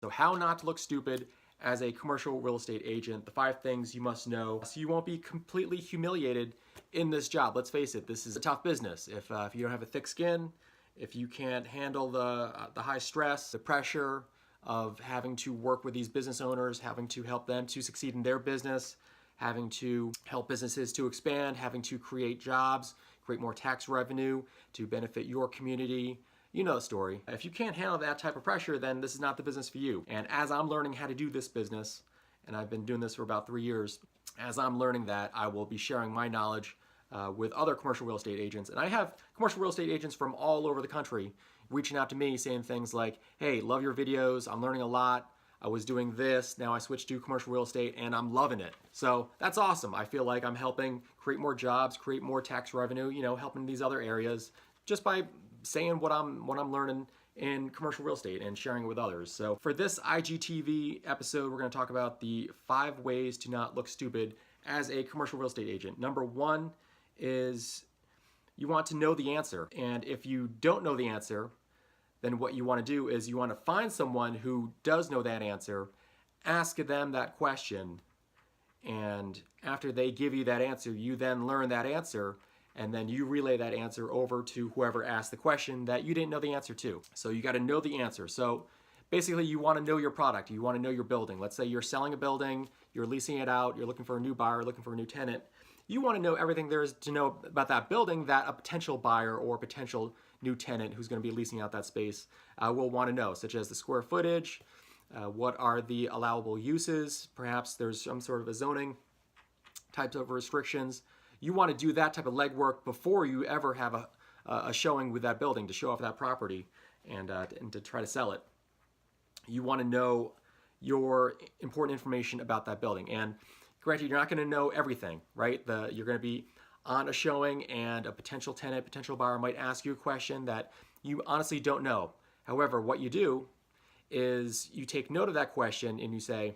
So how not to look stupid as a commercial real estate agent, the 5 things you must know so you won't be completely humiliated in this job. Let's face it, this is a tough business. If you don't have a thick skin, if you can't handle the high stress, the pressure of having to work with these business owners, having to help them to succeed in their business, having to help businesses to expand, having to create jobs, create more tax revenue to benefit your community. You know the story. If you can't handle that type of pressure, then this is not the business for you. And as I'm learning how to do this business, and I've been doing this for about 3 years, as I'm learning that, I will be sharing my knowledge with other commercial real estate agents. And I have commercial real estate agents from all over the country reaching out to me saying things like, hey, love your videos, I'm learning a lot, I was doing this, now I switched to commercial real estate and I'm loving it. So that's awesome. I feel like I'm helping create more jobs, create more tax revenue, you know, helping these other areas just by saying what I'm learning in commercial real estate and sharing it with others. So for this IGTV episode, we're going to talk about the 5 ways to not look stupid as a commercial real estate agent. Number 1 is you want to know the answer. And if you don't know the answer, then what you want to do is you want to find someone who does know that answer, ask them that question, and after they give you that answer, you then learn that answer, and then you relay that answer over to whoever asked the question that you didn't know the answer to. So you got to know the answer. So basically you want to know your product, you want to know your building. Let's say you're selling a building, you're leasing it out, you're looking for a new buyer, looking for a new tenant. You want to know everything there is to know about that building that a potential buyer or potential new tenant who's going to be leasing out that space will want to know, such as the square footage, what are the allowable uses, perhaps there's some sort of a zoning types of restrictions. You want to do that type of legwork before you ever have a showing with that building to show off that property and to try to sell it. You want to know your important information about that building. And granted, you're not going to know everything, right? You're going to be on a showing and a potential tenant, potential buyer might ask you a question that you honestly don't know. However, what you do is you take note of that question and you say,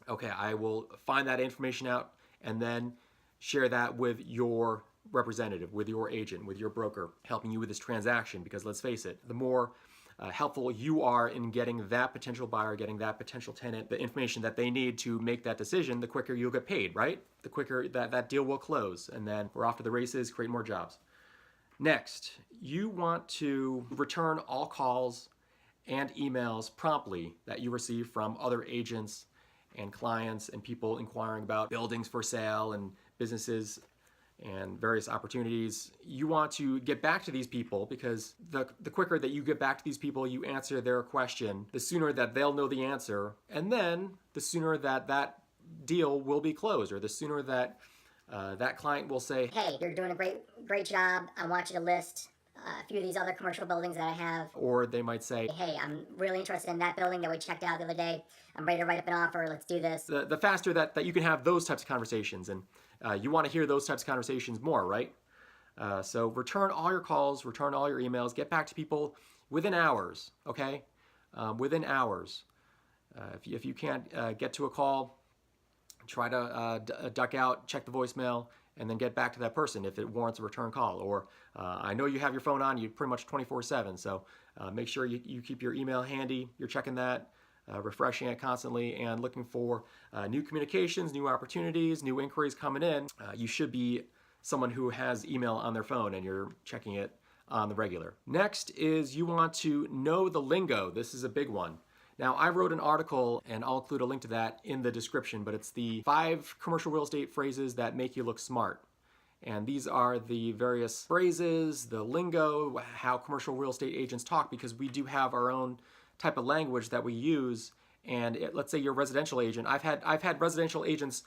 okay, I will find that information out and then share that with your representative, with your agent, with your broker, helping you with this transaction. Because let's face it, the more helpful you are in getting that potential buyer, getting that potential tenant, the information that they need to make that decision, the quicker you'll get paid, right? The quicker that deal will close, and then we're off to the races, create more jobs. Next, you want to return all calls and emails promptly that you receive from other agents and clients and people inquiring about buildings for sale and businesses and various opportunities. You want to get back to these people because the quicker that you get back to these people, you answer their question, the sooner that they'll know the answer, and then the sooner that that deal will be closed, or the sooner that that client will say, hey, you're doing a great job, I want you to list a few of these other commercial buildings that I have. Or they might say, hey, I'm really interested in that building that we checked out the other day, I'm ready to write up an offer, let's do this. The faster that you can have those types of conversations, and you want to hear those types of conversations more, right? So return all your calls, return all your emails, get back to people within hours, okay? Within hours. If you can't get to a call, try to duck out, check the voicemail, and then get back to that person if it warrants a return call. Or I know you have your phone on you pretty much 24/7, so make sure you keep your email handy, you're checking that, refreshing it constantly, and looking for new communications, new opportunities, new inquiries coming in. You should be someone who has email on their phone and you're checking it on the regular. Next is you want to know the lingo. This is a big one. Now, I wrote an article, and I'll include a link to that in the description, but it's the 5 commercial real estate phrases that make you look smart. And these are the various phrases, the lingo, how commercial real estate agents talk, because we do have our own type of language that we use. And let's say you're a residential agent. I've had residential agents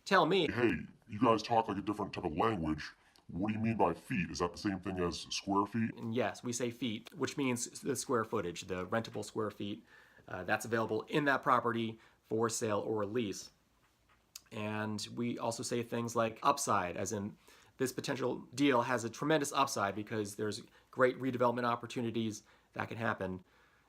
tell me, hey, you guys talk like a different type of language. What do you mean by feet? Is that the same thing as square feet? And yes, we say feet, which means the square footage, the rentable square feet. That's available in that property for sale or lease. And we also say things like upside, as in this potential deal has a tremendous upside because there's great redevelopment opportunities that can happen.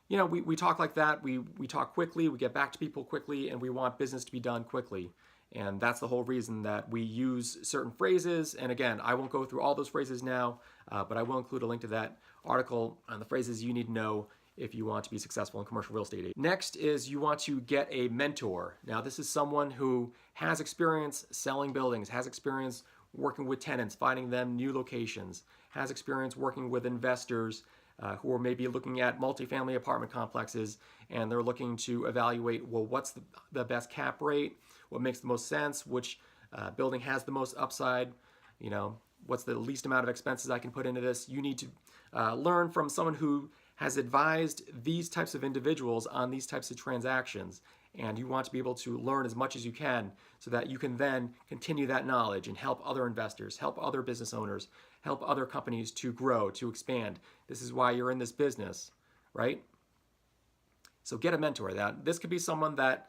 You know, we talk like that, we talk quickly, we get back to people quickly, and we want business to be done quickly. And that's the whole reason that we use certain phrases. And again, I won't go through all those phrases now, but I will include a link to that article on the phrases you need to know if you want to be successful in commercial real estate. Next is you want to get a mentor. Now, this is someone who has experience selling buildings, has experience working with tenants, finding them new locations, has experience working with investors who are maybe looking at multifamily apartment complexes, and they're looking to evaluate, well, what's the best cap rate, what makes the most sense, which building has the most upside, you know, what's the least amount of expenses I can put into this. You need to learn from someone who has advised these types of individuals on these types of transactions, and you want to be able to learn as much as you can so that you can then continue that knowledge and help other investors, help other business owners, help other companies to grow, to expand. This is why you're in this business, right? So get a mentor. This could be someone that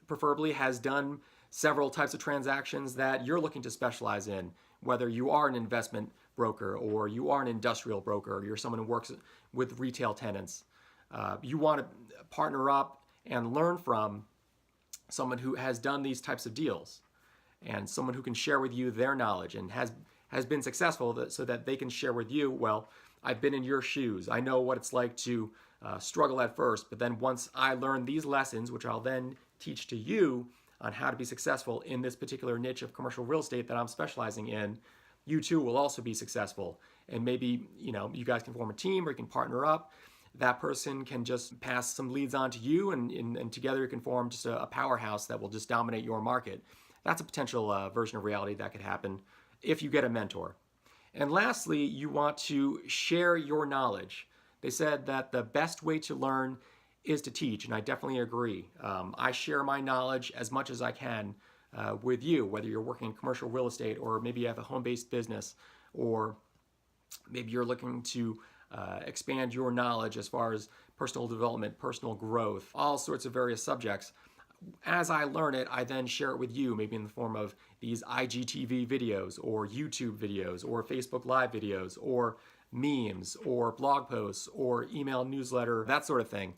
preferably has done several types of transactions that you're looking to specialize in, whether you are an investment broker or you are an industrial broker, or you're someone who works with retail tenants. You want to partner up and learn from someone who has done these types of deals, and someone who can share with you their knowledge and has been successful, so that they can share with you, well, I've been in your shoes. I know what it's like to struggle at first, but then once I learn these lessons, which I'll then teach to you on how to be successful in this particular niche of commercial real estate that I'm specializing in, you too will also be successful. And maybe, you know, you guys can form a team or you can partner up. That person can just pass some leads on to you, and together you can form just a powerhouse that will just dominate your market. That's a potential version of reality that could happen if you get a mentor. And lastly, you want to share your knowledge. They said that the best way to learn is to teach, and I definitely agree. I share my knowledge as much as I can with you, whether you're working in commercial real estate, or maybe you have a home-based business, or maybe you're looking to expand your knowledge as far as personal development, personal growth, all sorts of various subjects. As I learn it, I then share it with you, maybe in the form of these IGTV videos, or YouTube videos, or Facebook Live videos, or memes, or blog posts, or email newsletter, that sort of thing.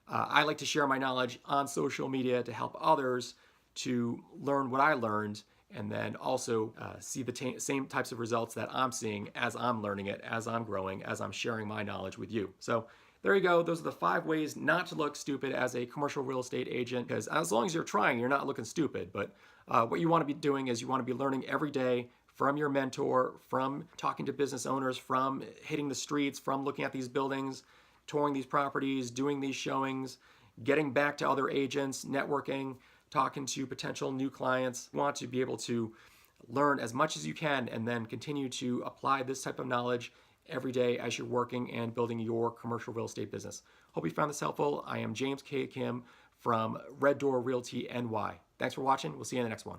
I like to share my knowledge on social media to help others to learn what I learned, and then also see the same types of results that I'm seeing as I'm learning it, as I'm growing, as I'm sharing my knowledge with you. So there you go. Those are the 5 ways not to look stupid as a commercial real estate agent, because as long as you're trying, you're not looking stupid. But what you want to be doing is you want to be learning every day from your mentor, from talking to business owners, from hitting the streets, from looking at these buildings, touring these properties, doing these showings, getting back to other agents, networking, talking to potential new clients. You want to be able to learn as much as you can and then continue to apply this type of knowledge every day as you're working and building your commercial real estate business. Hope you found this helpful. I am James K. Kim from Red Door Realty NY. Thanks for watching. We'll see you in the next one.